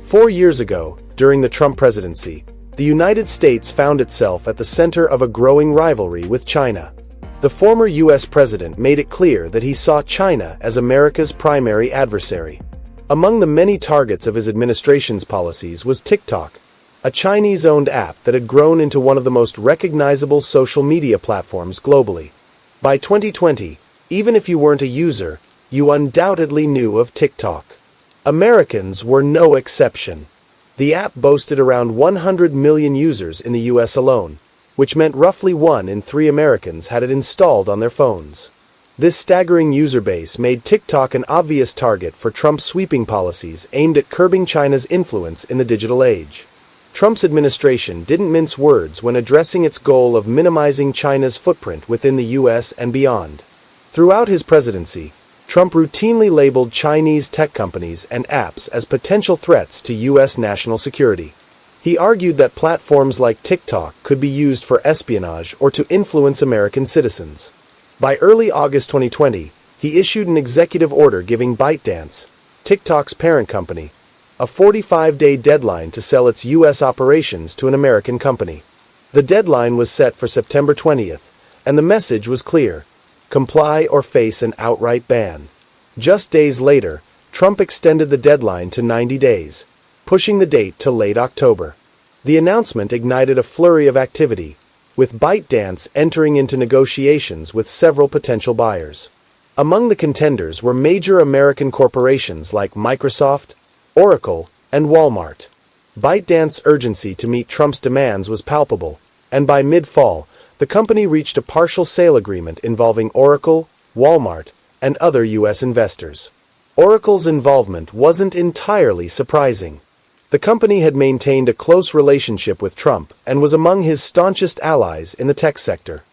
4 years ago, during the Trump presidency, the United States found itself at the center of a growing rivalry with China. The former U.S. president made it clear that he saw China as America's primary adversary. Among the many targets of his administration's policies was TikTok, a Chinese-owned app that had grown into one of the most recognizable social media platforms globally. By 2020, even if you weren't a user, you undoubtedly knew of TikTok. Americans were no exception. The app boasted around 100 million users in the US alone, which meant roughly 1 in 3 Americans had it installed on their phones. This staggering user base made TikTok an obvious target for Trump's sweeping policies aimed at curbing China's influence in the digital age. Trump's administration didn't mince words when addressing its goal of minimizing China's footprint within the US and beyond. Throughout his presidency, Trump routinely labeled Chinese tech companies and apps as potential threats to U.S. national security. He argued that platforms like TikTok could be used for espionage or to influence American citizens. By early August 2020, he issued an executive order giving ByteDance, TikTok's parent company, a 45-day deadline to sell its U.S. operations to an American company. The deadline was set for September 20th, and the message was clear: comply or face an outright ban. Just days later, Trump extended the deadline to 90 days, pushing the date to late October. The announcement ignited a flurry of activity, with ByteDance entering into negotiations with several potential buyers. Among the contenders were major American corporations like Microsoft, Oracle, and Walmart. ByteDance's urgency to meet Trump's demands was palpable, and by mid-fall, the company reached a partial sale agreement involving Oracle, Walmart, and other U.S. investors. Oracle's involvement wasn't entirely surprising. The company had maintained a close relationship with Trump and was among his staunchest allies in the tech sector.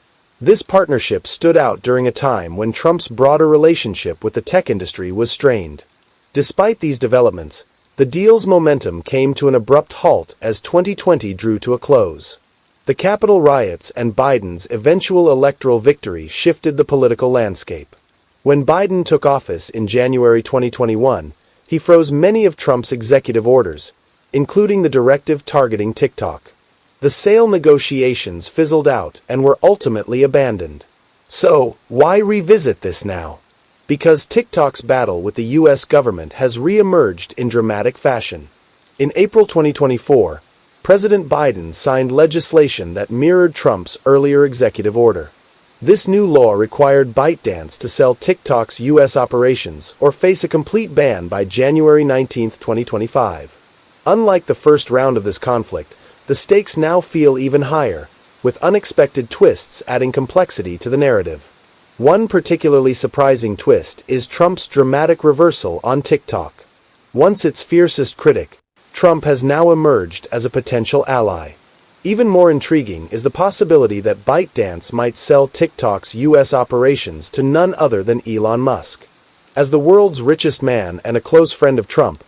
This partnership stood out during a time when Trump's broader relationship with the tech industry was strained. Despite these developments, the deal's momentum came to an abrupt halt as 2020 drew to a close. The Capitol riots and Biden's eventual electoral victory shifted the political landscape. When Biden took office in January 2021, he froze many of Trump's executive orders, including the directive targeting TikTok. The sale negotiations fizzled out and were ultimately abandoned. So, why revisit this now? Because TikTok's battle with the U.S. government has re-emerged in dramatic fashion. In April 2024, President Biden signed legislation that mirrored Trump's earlier executive order. This new law required ByteDance to sell TikTok's U.S. operations or face a complete ban by January 19, 2025. Unlike the first round of this conflict, the stakes now feel even higher, with unexpected twists adding complexity to the narrative. One particularly surprising twist is Trump's dramatic reversal on TikTok. Once its fiercest critic, Trump has now emerged as a potential ally. Even more intriguing is the possibility that ByteDance might sell TikTok's U.S. operations to none other than Elon Musk. As the world's richest man and a close friend of Trump,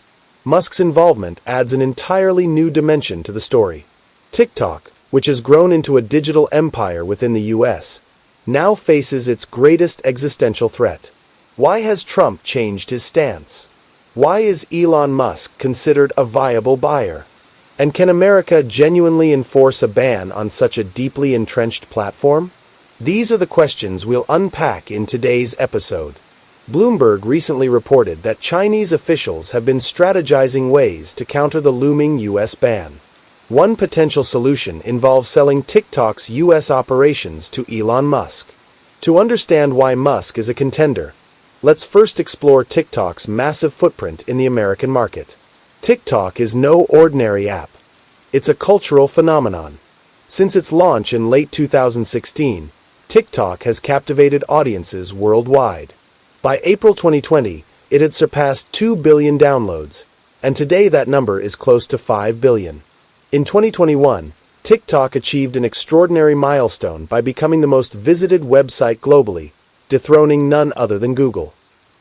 Musk's involvement adds an entirely new dimension to the story. TikTok, which has grown into a digital empire within the U.S., now faces its greatest existential threat. Why has Trump changed his stance? Why is Elon Musk considered a viable buyer? And can America genuinely enforce a ban on such a deeply entrenched platform? These are the questions we'll unpack in today's episode. Bloomberg recently reported that Chinese officials have been strategizing ways to counter the looming U.S. ban. One potential solution involves selling TikTok's U.S. operations to Elon Musk. To understand why Musk is a contender, let's first explore TikTok's massive footprint in the American market. TikTok is no ordinary app. It's a cultural phenomenon. Since its launch in late 2016, TikTok has captivated audiences worldwide. By April 2020, it had surpassed 2 billion downloads, and today that number is close to 5 billion. In 2021, TikTok achieved an extraordinary milestone by becoming the most visited website globally, dethroning none other than Google.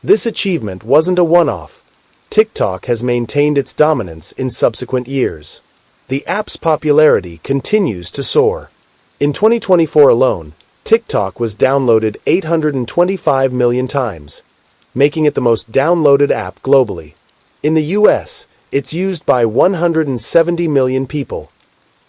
This achievement wasn't a one-off. TikTok has maintained its dominance in subsequent years. The app's popularity continues to soar. In 2024 alone, TikTok was downloaded 825 million times, making it the most downloaded app globally. In the US, It's used by 170 million people,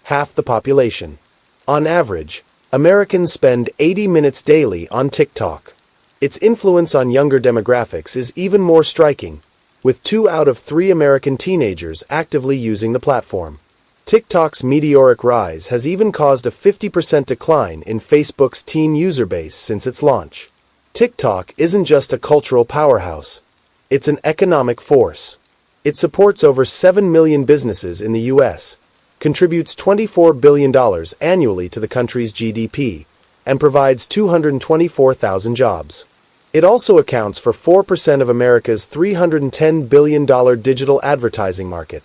half the population. On average, Americans spend 80 minutes daily on TikTok. Its influence on younger demographics is even more striking, with 2 out of 3 American teenagers actively using the platform. TikTok's meteoric rise has even caused a 50% decline in Facebook's teen user base since its launch. TikTok isn't just a cultural powerhouse. It's an economic force. It supports over 7 million businesses in the U.S., contributes $24 billion annually to the country's GDP, and provides 224,000 jobs. It also accounts for 4% of America's $310 billion digital advertising market,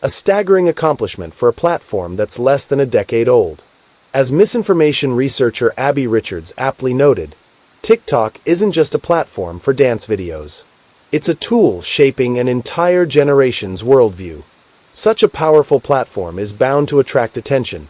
a staggering accomplishment for a platform that's less than a decade old. As misinformation researcher Abby Richards aptly noted, TikTok isn't just a platform for dance videos. It's a tool shaping an entire generation's worldview. Such a powerful platform is bound to attract attention,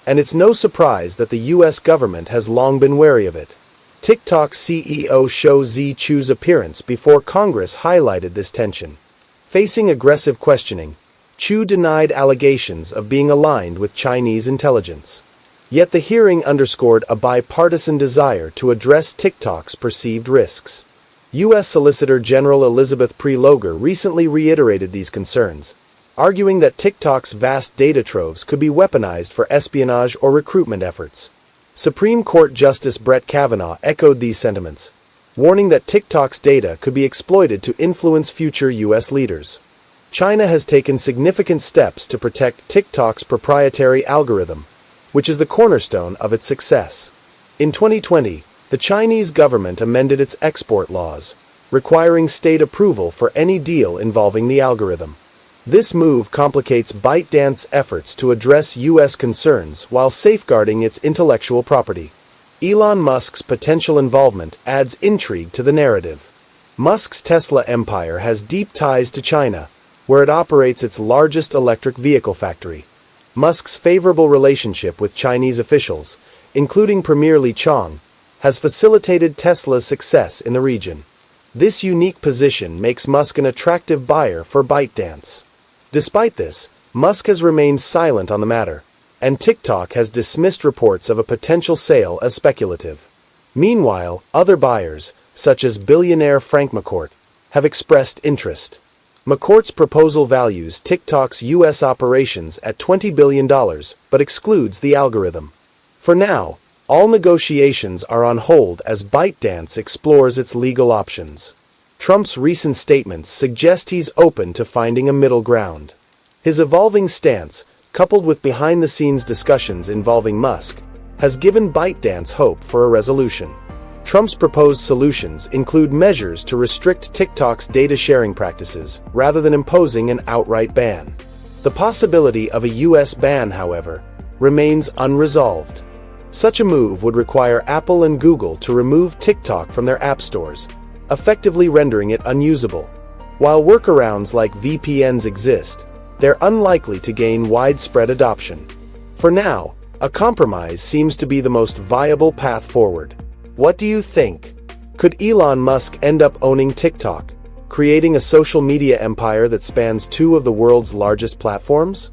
and it's no surprise that the U.S. government has long been wary of it. TikTok's CEO Shou Zi Chew's appearance before Congress highlighted this tension. Facing aggressive questioning, Chew denied allegations of being aligned with Chinese intelligence. Yet the hearing underscored a bipartisan desire to address TikTok's perceived risks. U.S. Solicitor General Elizabeth Prelogar recently reiterated these concerns, arguing that TikTok's vast data troves could be weaponized for espionage or recruitment efforts. Supreme Court Justice Brett Kavanaugh echoed these sentiments, warning that TikTok's data could be exploited to influence future U.S. leaders. China has taken significant steps to protect TikTok's proprietary algorithm, which is the cornerstone of its success. In 2020, the Chinese government amended its export laws, requiring state approval for any deal involving the algorithm. This move complicates ByteDance's efforts to address U.S. concerns while safeguarding its intellectual property. Elon Musk's potential involvement adds intrigue to the narrative. Musk's Tesla empire has deep ties to China, where it operates its largest electric vehicle factory. Musk's favorable relationship with Chinese officials, including Premier Li Chong, has facilitated Tesla's success in the region. This unique position makes Musk an attractive buyer for ByteDance. Despite this, Musk has remained silent on the matter, and TikTok has dismissed reports of a potential sale as speculative. Meanwhile, other buyers, such as billionaire Frank McCourt, have expressed interest. McCourt's proposal values TikTok's U.S. operations at $20 billion, but excludes the algorithm. For now, all negotiations are on hold as ByteDance explores its legal options. Trump's recent statements suggest he's open to finding a middle ground. His evolving stance, coupled with behind-the-scenes discussions involving Musk, has given ByteDance hope for a resolution. Trump's proposed solutions include measures to restrict TikTok's data sharing practices rather than imposing an outright ban. The possibility of a U.S. ban, however, remains unresolved. Such a move would require Apple and Google to remove TikTok from their app stores, effectively rendering it unusable. While workarounds like VPNs exist, they're unlikely to gain widespread adoption. For now, a compromise seems to be the most viable path forward. What do you think? Could Elon Musk end up owning TikTok, creating a social media empire that spans 2 of the world's largest platforms?